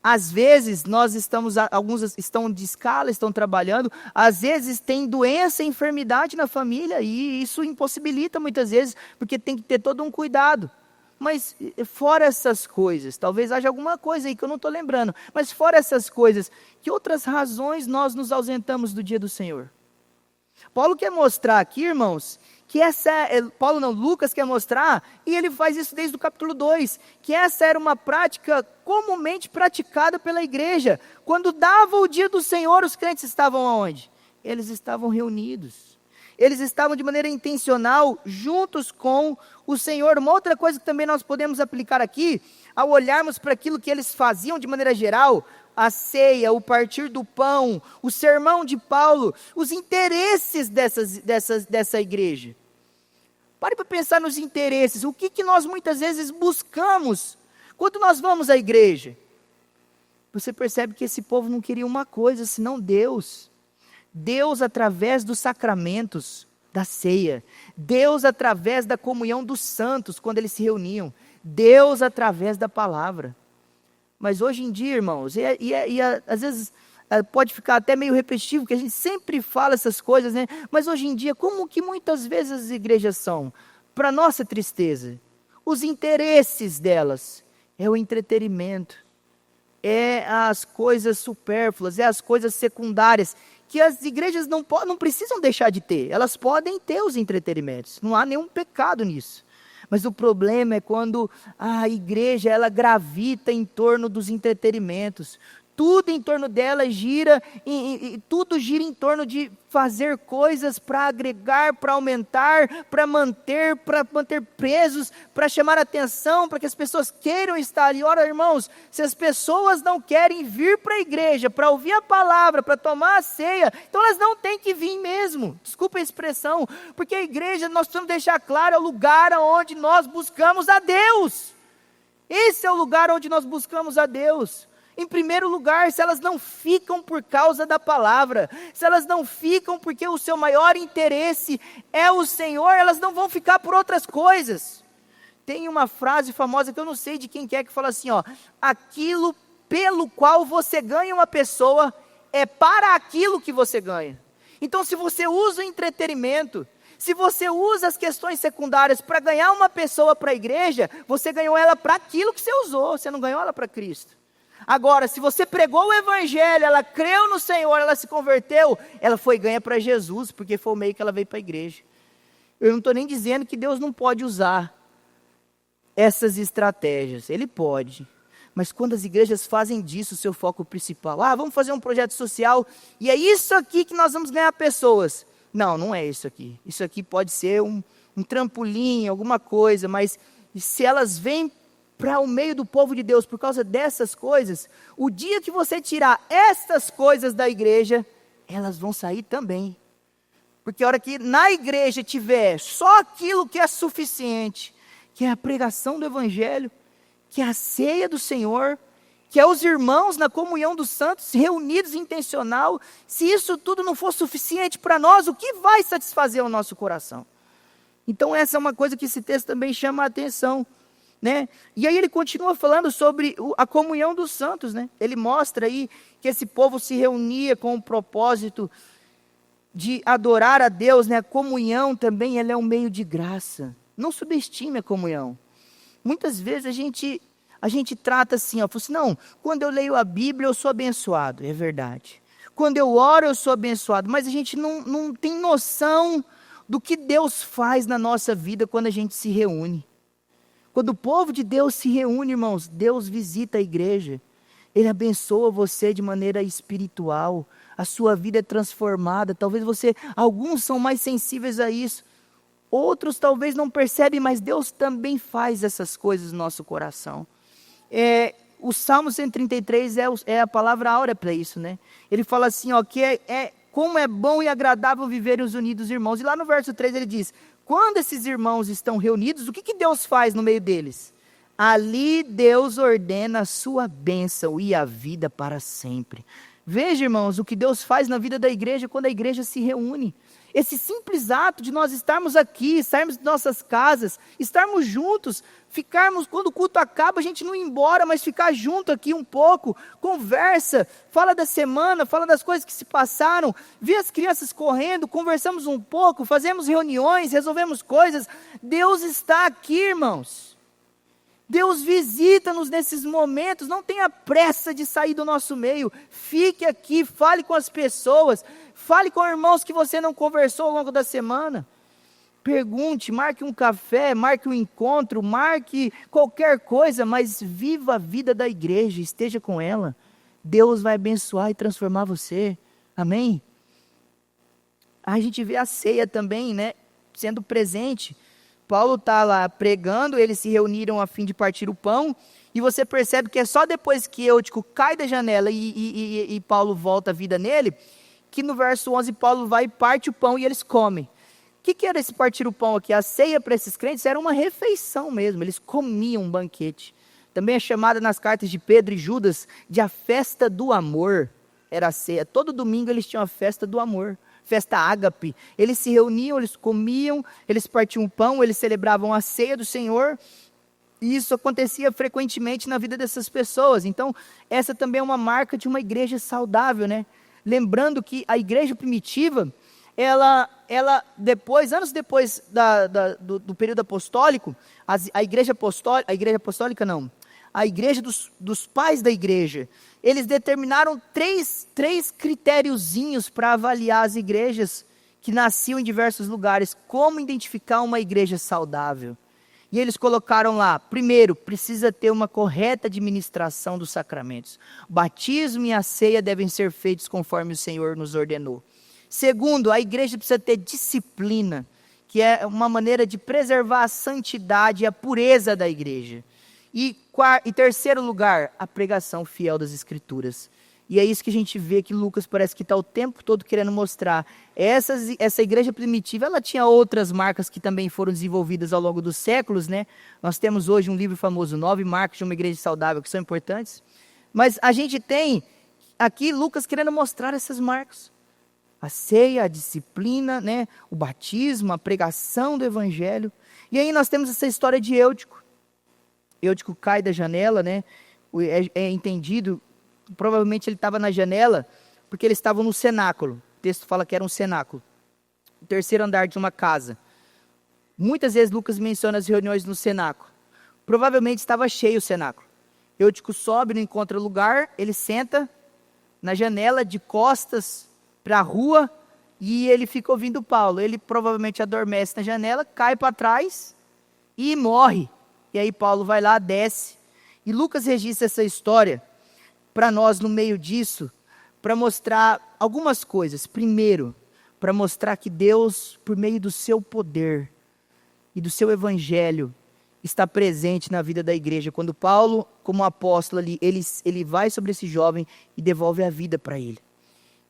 Às vezes alguns estão de escala, estão trabalhando. Às vezes tem doença, enfermidade na família e isso impossibilita muitas vezes, porque tem que ter todo um cuidado. Mas fora essas coisas, talvez haja alguma coisa aí que eu não estou lembrando, mas fora essas coisas, que outras razões nós nos ausentamos do dia do Senhor? Paulo quer mostrar aqui, irmãos, que Lucas quer mostrar, e ele faz isso desde o capítulo 2, que essa era uma prática comumente praticada pela igreja. Quando dava o dia do Senhor, os crentes estavam aonde? Eles estavam reunidos. Eles estavam de maneira intencional juntos com o Senhor. Uma outra coisa que também nós podemos aplicar aqui, ao olharmos para aquilo que eles faziam de maneira geral, a ceia, o partir do pão, o sermão de Paulo, os interesses dessa igreja. Pare para pensar nos interesses, o que nós muitas vezes buscamos quando nós vamos à igreja. Você percebe que esse povo não queria uma coisa, senão Deus. Deus através dos sacramentos da ceia, Deus através da comunhão dos santos, quando eles se reuniam, Deus através da palavra. Mas hoje em dia, irmãos, às vezes pode ficar até meio repetitivo, que a gente sempre fala essas coisas, né? Mas hoje em dia, como que muitas vezes as igrejas são? Para nossa tristeza, os interesses delas é o entretenimento, é as coisas supérfluas, é as coisas secundárias, que as igrejas não precisam deixar de ter, elas podem ter os entretenimentos, não há nenhum pecado nisso. Mas o problema é quando a igreja ela gravita em torno dos entretenimentos. Tudo em torno dela gira, tudo gira em torno de fazer coisas para agregar, para aumentar, para manter presos, para chamar atenção, para que as pessoas queiram estar ali. Ora, irmãos, se as pessoas não querem vir para a igreja, para ouvir a palavra, para tomar a ceia, então elas não têm que vir mesmo. Desculpa a expressão, porque a igreja, nós precisamos deixar claro, é o lugar onde nós buscamos a Deus. Esse é o lugar onde nós buscamos a Deus. Em primeiro lugar, se elas não ficam por causa da palavra, se elas não ficam porque o seu maior interesse é o Senhor, elas não vão ficar por outras coisas. Tem uma frase famosa que eu não sei de quem que é, que fala assim, aquilo pelo qual você ganha uma pessoa é para aquilo que você ganha. Então, se você usa o entretenimento, se você usa as questões secundárias para ganhar uma pessoa para a igreja, você ganhou ela para aquilo que você usou, você não ganhou ela para Cristo. Agora, se você pregou o evangelho, ela creu no Senhor, ela se converteu, ela foi ganha para Jesus, porque foi o meio que ela veio para a igreja. Eu não estou nem dizendo que Deus não pode usar essas estratégias, Ele pode. Mas quando as igrejas fazem disso o seu foco principal, vamos fazer um projeto social, e é isso aqui que nós vamos ganhar pessoas. Não, não é isso aqui. Isso aqui pode ser um trampolim, alguma coisa, mas se elas vêm para o meio do povo de Deus, por causa dessas coisas, o dia que você tirar essas coisas da igreja, elas vão sair também. Porque a hora que na igreja tiver só aquilo que é suficiente, que é a pregação do evangelho, que é a ceia do Senhor, que é os irmãos na comunhão dos santos, reunidos intencional. Se isso tudo não for suficiente para nós, o que vai satisfazer o nosso coração? Então essa é uma coisa que esse texto também chama a atenção, né? E aí ele continua falando sobre a comunhão dos santos, né? Ele mostra aí que esse povo se reunia com o propósito de adorar a Deus, né? A comunhão também, ela é um meio de graça. Não subestime a comunhão. Muitas vezes a gente trata assim, ó, fala assim, não, quando eu leio a Bíblia eu sou abençoado, é verdade. Quando eu oro eu sou abençoado, mas a gente não tem noção do que Deus faz na nossa vida quando a gente se reúne. Quando o povo de Deus se reúne, irmãos, Deus visita a igreja. Ele abençoa você de maneira espiritual. A sua vida é transformada. Talvez alguns são mais sensíveis a isso. Outros talvez não percebem, mas Deus também faz essas coisas no nosso coração. O Salmo 133 é a palavra áurea para isso, né? Ele fala assim, ó, que como é bom e agradável viverem os unidos irmãos. E lá no verso 3 ele diz, quando esses irmãos estão reunidos, o que Deus faz no meio deles? Ali Deus ordena a sua bênção e a vida para sempre. Veja, irmãos, o que Deus faz na vida da igreja quando a igreja se reúne. Esse simples ato de nós estarmos aqui, estarmos em nossas casas, estarmos juntos, ficarmos, quando o culto acaba, a gente não ir embora, mas ficar junto aqui um pouco, conversa, fala da semana, fala das coisas que se passaram, vê as crianças correndo, conversamos um pouco, fazemos reuniões, resolvemos coisas. Deus está aqui, irmãos. Deus visita-nos nesses momentos, não tenha pressa de sair do nosso meio, fique aqui, fale com as pessoas, fale com irmãos que você não conversou ao longo da semana, pergunte, marque um café, marque um encontro, marque qualquer coisa, mas viva a vida da igreja, esteja com ela, Deus vai abençoar e transformar você, amém? A gente vê a ceia também, né, sendo presente. Paulo está lá pregando, eles se reuniram a fim de partir o pão, e você percebe que é só depois que Eutico cai da janela e Paulo volta a vida nele, que no verso 11 Paulo vai e parte o pão e eles comem. O que era esse partir o pão aqui? A ceia para esses crentes era uma refeição mesmo, eles comiam um banquete. Também é chamada nas cartas de Pedro e Judas de a festa do amor, era a ceia. Todo domingo eles tinham a festa do amor. Festa ágape, eles se reuniam, eles comiam, eles partiam o pão, eles celebravam a ceia do Senhor, e isso acontecia frequentemente na vida dessas pessoas. Então, essa também é uma marca de uma igreja saudável, né? Lembrando que a igreja primitiva, ela depois, anos depois do período apostólico, a igreja dos pais da igreja, eles determinaram três critériozinhos para avaliar as igrejas que nasciam em diversos lugares, como identificar uma igreja saudável. E eles colocaram lá, primeiro, precisa ter uma correta administração dos sacramentos. O batismo e a ceia devem ser feitos conforme o Senhor nos ordenou. Segundo, a igreja precisa ter disciplina, que é uma maneira de preservar a santidade e a pureza da igreja. E terceiro lugar, a pregação fiel das Escrituras. E é isso que a gente vê que Lucas parece que está o tempo todo querendo mostrar. Essa igreja primitiva, ela tinha outras marcas que também foram desenvolvidas ao longo dos séculos, né? Nós temos hoje um livro famoso, 9 marcas de uma igreja saudável, que são importantes. Mas a gente tem aqui Lucas querendo mostrar essas marcas. A ceia, a disciplina, né? O batismo, a pregação do evangelho. E aí nós temos essa história de Eutico. Eutico cai da janela, né? É entendido, provavelmente ele estava na janela, porque eles estavam no cenáculo. O texto fala que era um cenáculo. O terceiro andar de uma casa. Muitas vezes Lucas menciona as reuniões no cenáculo. Provavelmente estava cheio o cenáculo. Eutico sobe, não encontra lugar, ele senta na janela de costas para a rua e ele fica ouvindo Paulo. Ele provavelmente adormece na janela, cai para trás e morre. E aí Paulo vai lá, desce. E Lucas registra essa história para nós no meio disso, para mostrar algumas coisas. Primeiro, para mostrar que Deus, por meio do seu poder e do seu evangelho, está presente na vida da igreja. Quando Paulo, como apóstolo ali, ele vai sobre esse jovem e devolve a vida para ele.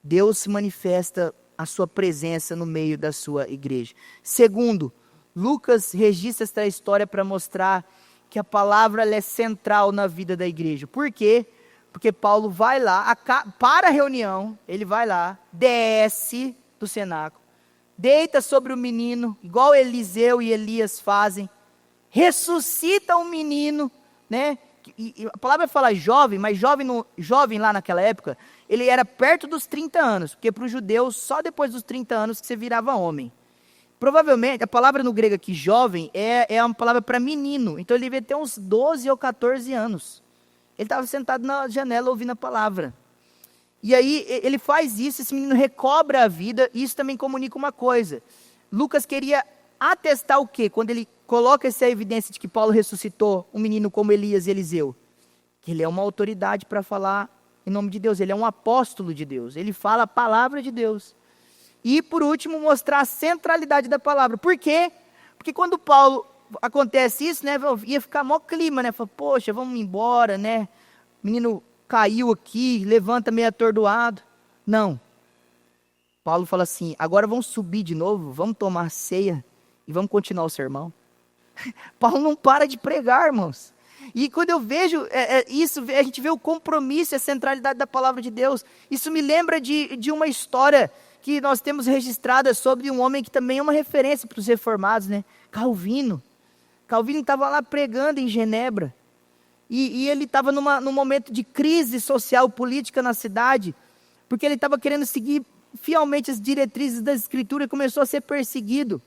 Deus se manifesta a sua presença no meio da sua igreja. Segundo, Lucas registra essa história para mostrar que a palavra ela é central na vida da igreja. Por quê? Porque Paulo vai lá, para a reunião, ele vai lá, desce do cenáculo, deita sobre o menino, igual Eliseu e Elias fazem, ressuscita o menino, né? E a palavra fala jovem, mas jovem lá naquela época, ele era perto dos 30 anos, porque para os judeus, só depois dos 30 anos que você virava homem. Provavelmente, a palavra no grego aqui, jovem, é uma palavra para menino, então ele devia ter uns 12 ou 14 anos. Ele estava sentado na janela ouvindo a palavra. E aí ele faz isso, esse menino recobra a vida, e isso também comunica uma coisa. Lucas queria atestar o quê? Quando ele coloca essa evidência de que Paulo ressuscitou um menino como Elias e Eliseu. Que ele é uma autoridade para falar em nome de Deus, ele é um apóstolo de Deus, ele fala a palavra de Deus. E por último, mostrar a centralidade da palavra. Por quê? Porque quando Paulo acontece isso, né, ia ficar mó clima, né? Fala, poxa, vamos embora, né? O menino caiu aqui, levanta meio atordoado. Não. Paulo fala assim, agora vamos subir de novo, vamos tomar ceia e vamos continuar o sermão. Paulo não para de pregar, irmãos. E quando eu vejo isso, a gente vê o compromisso e a centralidade da palavra de Deus. Isso me lembra de uma história que nós temos registrada sobre um homem que também é uma referência para os reformados, né? Calvino. Calvino estava lá pregando em Genebra. E ele estava num momento de crise social, política na cidade, porque ele estava querendo seguir fielmente as diretrizes da Escritura e começou a ser perseguido.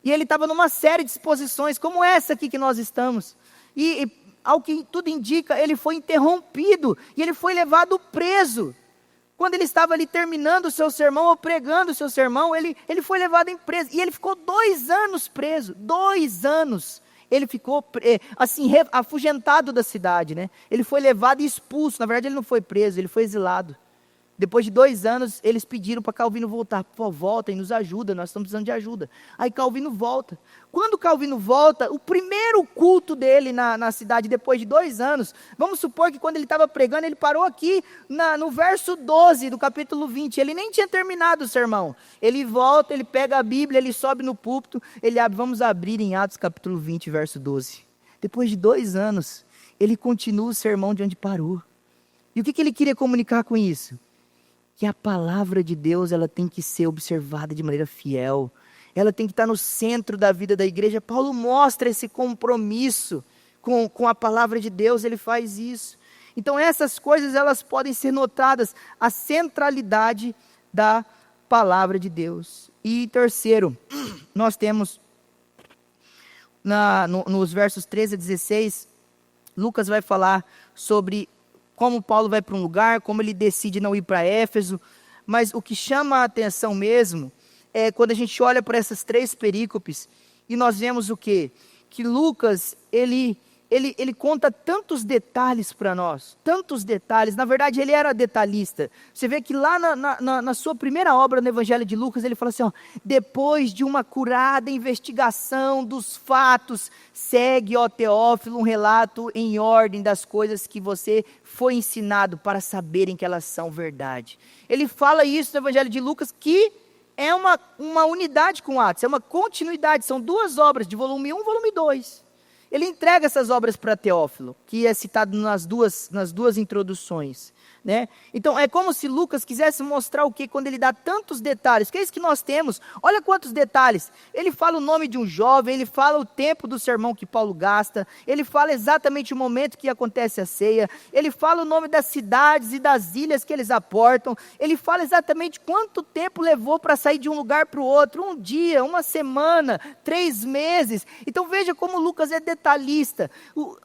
E ele estava numa série de exposições, como essa aqui que nós estamos. E ao que tudo indica, ele foi interrompido e ele foi levado preso. Quando ele estava ali terminando o seu sermão, ou pregando o seu sermão, ele foi levado em preso. E ele ficou 2 anos preso, 2 anos. Ele ficou, assim, afugentado da cidade, né? Ele foi levado e expulso. Na verdade, ele não foi preso, ele foi exilado. Depois de 2 anos, eles pediram para Calvino voltar. Pô, volta e nos ajuda, nós estamos precisando de ajuda. Aí Calvino volta. Quando Calvino volta, o primeiro culto dele na cidade, depois de 2 anos, vamos supor que quando ele estava pregando, ele parou aqui no verso 12 do capítulo 20. Ele nem tinha terminado o sermão. Ele volta, ele pega a Bíblia, ele sobe no púlpito, ele abre, vamos abrir em Atos capítulo 20, verso 12. Depois de 2 anos, ele continua o sermão de onde parou. E o que ele queria comunicar com isso? Que a palavra de Deus, ela tem que ser observada de maneira fiel. Ela tem que estar no centro da vida da igreja. Paulo mostra esse compromisso com a palavra de Deus, ele faz isso. Então essas coisas, elas podem ser notadas, a centralidade da palavra de Deus. E terceiro, nós temos, nos versos 13 a 16, Lucas vai falar sobre como Paulo vai para um lugar, como ele decide não ir para Éfeso, mas o que chama a atenção mesmo é quando a gente olha para essas 3 perícopes e nós vemos o quê? Que Lucas, ele conta tantos detalhes para nós, tantos detalhes. Na verdade, ele era detalhista. Você vê que lá na sua primeira obra no Evangelho de Lucas, ele fala assim, ó, depois de uma acurada investigação dos fatos, segue, ó Teófilo, um relato em ordem das coisas que você foi ensinado para saberem que elas são verdade. Ele fala isso no Evangelho de Lucas, que é uma unidade com Atos, é uma continuidade, são 2 obras, de volume 1 e volume 2. Ele entrega essas obras para Teófilo, que é citado nas duas introduções, né? Então é como se Lucas quisesse mostrar o que quando ele dá tantos detalhes, que é isso que nós temos. Olha quantos detalhes. Ele fala o nome de um jovem, ele fala o tempo do sermão que Paulo gasta, ele fala exatamente o momento que acontece a ceia, ele fala o nome das cidades e das ilhas que eles aportam, ele fala exatamente quanto tempo levou para sair de um lugar para o outro, 1 dia, 1 semana, 3 meses. Então veja como Lucas é detalhista.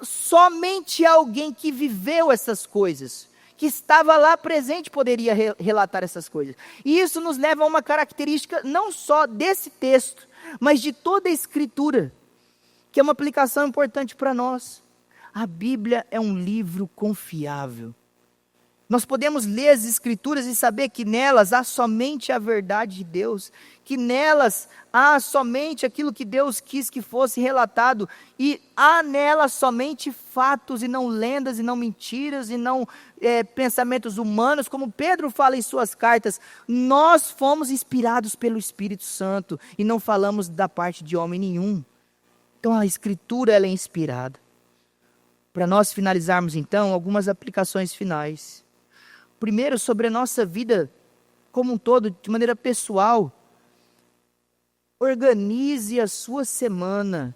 Somente alguém que viveu essas coisas, que estava lá presente, poderia relatar essas coisas. E isso nos leva a uma característica não só desse texto, mas de toda a Escritura, que é uma aplicação importante para nós. A Bíblia é um livro confiável. Nós podemos ler as Escrituras e saber que nelas há somente a verdade de Deus, que nelas há somente aquilo que Deus quis que fosse relatado, e há nelas somente fatos e não lendas e não mentiras e não pensamentos humanos, como Pedro fala em suas cartas. Nós fomos inspirados pelo Espírito Santo e não falamos da parte de homem nenhum. Então a Escritura, ela é inspirada. Para nós finalizarmos então, algumas aplicações finais. Primeiro, sobre a nossa vida como um todo, de maneira pessoal. Organize a sua semana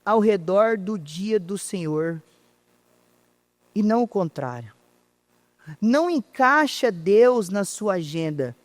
ao redor do dia do Senhor, e não o contrário. Não encaixa Deus na sua agenda,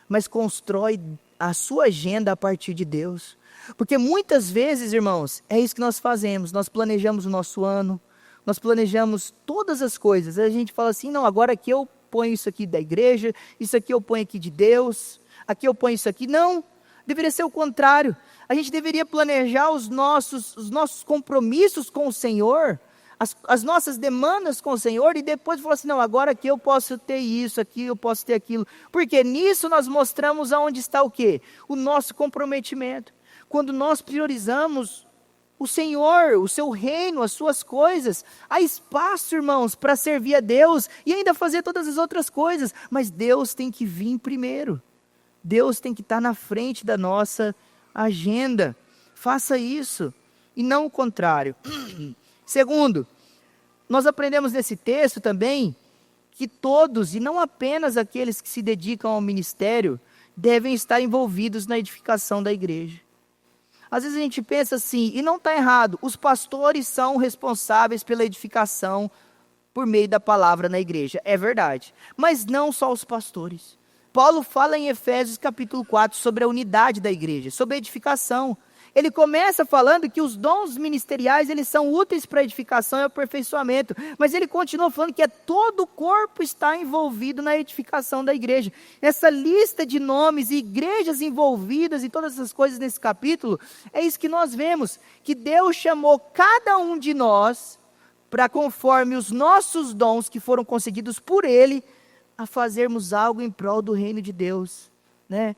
mas constrói a sua agenda a partir de Deus. Porque muitas vezes, irmãos, é isso que nós fazemos. Nós planejamos o nosso ano, nós planejamos todas as coisas. A gente fala assim, não, agora aqui eu ponho isso aqui da igreja, isso aqui eu ponho aqui de Deus, aqui eu ponho isso aqui. Não, deveria ser o contrário. A gente deveria planejar os nossos compromissos com o Senhor, as nossas demandas com o Senhor, e depois falar assim, não, agora aqui eu posso ter isso, aqui eu posso ter aquilo. Porque nisso nós mostramos aonde está o quê? O nosso comprometimento. Quando nós priorizamos o Senhor, o seu reino, as suas coisas, há espaço, irmãos, para servir a Deus e ainda fazer todas as outras coisas. Mas Deus tem que vir primeiro. Deus tem que estar na frente da nossa agenda. Faça isso e não o contrário. Segundo, nós aprendemos nesse texto também que todos, e não apenas aqueles que se dedicam ao ministério, devem estar envolvidos na edificação da igreja. Às vezes a gente pensa assim, e não está errado, os pastores são responsáveis pela edificação por meio da palavra na igreja. É verdade, mas não só os pastores. Paulo fala em Efésios capítulo 4 sobre a unidade da igreja, sobre a edificação. Ele começa falando que os dons ministeriais, eles são úteis para a edificação e aperfeiçoamento, mas ele continua falando que todo o corpo está envolvido na edificação da igreja. Essa lista de nomes e igrejas envolvidas e todas essas coisas nesse capítulo, é isso que nós vemos, que Deus chamou cada um de nós, para conforme os nossos dons que foram concedidos por Ele, a fazermos algo em prol do reino de Deus, né?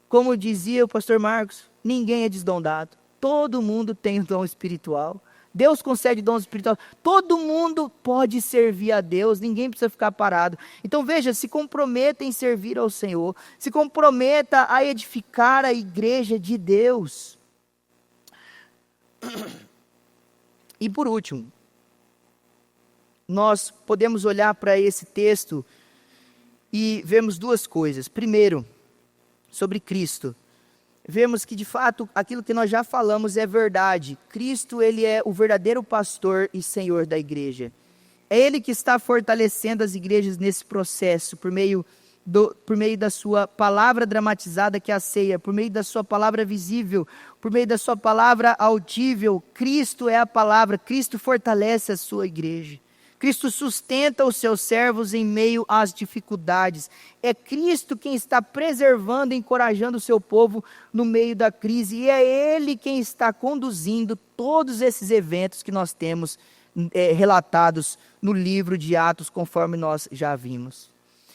Como dizia o pastor Marcos, ninguém é desdondado, todo mundo tem um dom espiritual, Deus concede dons espirituais, todo mundo pode servir a Deus, ninguém precisa ficar parado. Então veja, se comprometa em servir ao Senhor, se comprometa a edificar a igreja de Deus. E por último, nós podemos olhar para esse texto e vemos duas coisas. Primeiro, sobre Cristo. Vemos que de fato aquilo que nós já falamos é verdade. Cristo, ele é o verdadeiro pastor e Senhor da igreja. É Ele que está fortalecendo as igrejas nesse processo, por meio da sua palavra dramatizada, que é a ceia, por meio da sua palavra visível, por meio da sua palavra audível. Cristo é a palavra, Cristo fortalece a sua igreja. Cristo sustenta os seus servos em meio às dificuldades. É Cristo quem está preservando e encorajando o seu povo no meio da crise. E é Ele quem está conduzindo todos esses eventos que nós temos relatados no livro de Atos, conforme nós já vimos.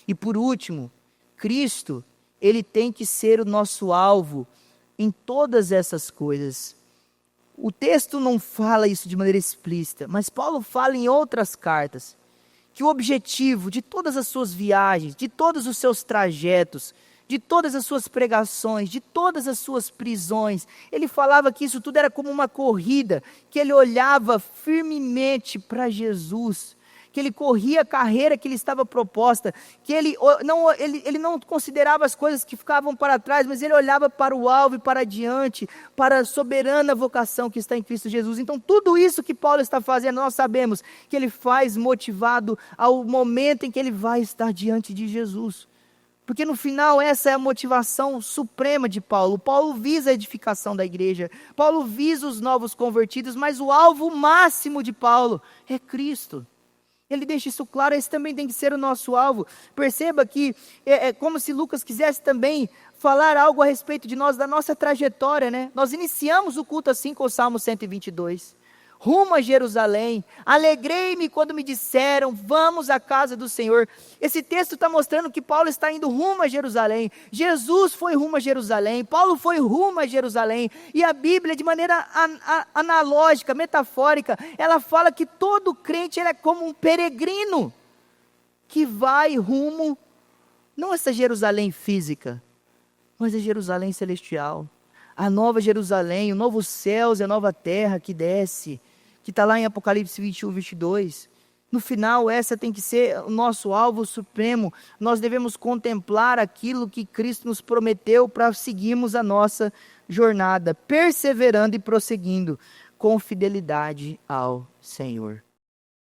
E por último, Cristo, Ele tem que ser o nosso alvo em todas essas coisas. O texto não fala isso de maneira explícita, mas Paulo fala em outras cartas, que o objetivo de todas as suas viagens, de todos os seus trajetos, de todas as suas pregações, de todas as suas prisões, ele falava que isso tudo era como uma corrida, que ele olhava firmemente para Jesus, que ele corria a carreira que lhe estava proposta, que ele não considerava as coisas que ficavam para trás, mas ele olhava para o alvo e para adiante, para a soberana vocação que está em Cristo Jesus. Então tudo isso que Paulo está fazendo, nós sabemos que ele faz motivado ao momento em que ele vai estar diante de Jesus. Porque no final essa é a motivação suprema de Paulo. Paulo visa a edificação da igreja, Paulo visa os novos convertidos, mas o alvo máximo de Paulo é Cristo. Ele deixa isso claro, esse também tem que ser o nosso alvo. Perceba que é como se Lucas quisesse também falar algo a respeito de nós, da nossa trajetória, né? Nós iniciamos o culto assim com o Salmo 122. Rumo a Jerusalém, alegrei-me quando me disseram, vamos à casa do Senhor. Esse texto está mostrando que Paulo está indo rumo a Jerusalém. Jesus foi rumo a Jerusalém, Paulo foi rumo a Jerusalém. E a Bíblia, de maneira analógica, metafórica, ela fala que todo crente é como um peregrino, que vai rumo, não essa Jerusalém física, mas a Jerusalém celestial. A nova Jerusalém, o novo céu e a nova terra que desce, que está lá em Apocalipse 21, 22. No final, essa tem que ser o nosso alvo supremo. Nós devemos contemplar aquilo que Cristo nos prometeu para seguirmos a nossa jornada, perseverando e prosseguindo com fidelidade ao Senhor.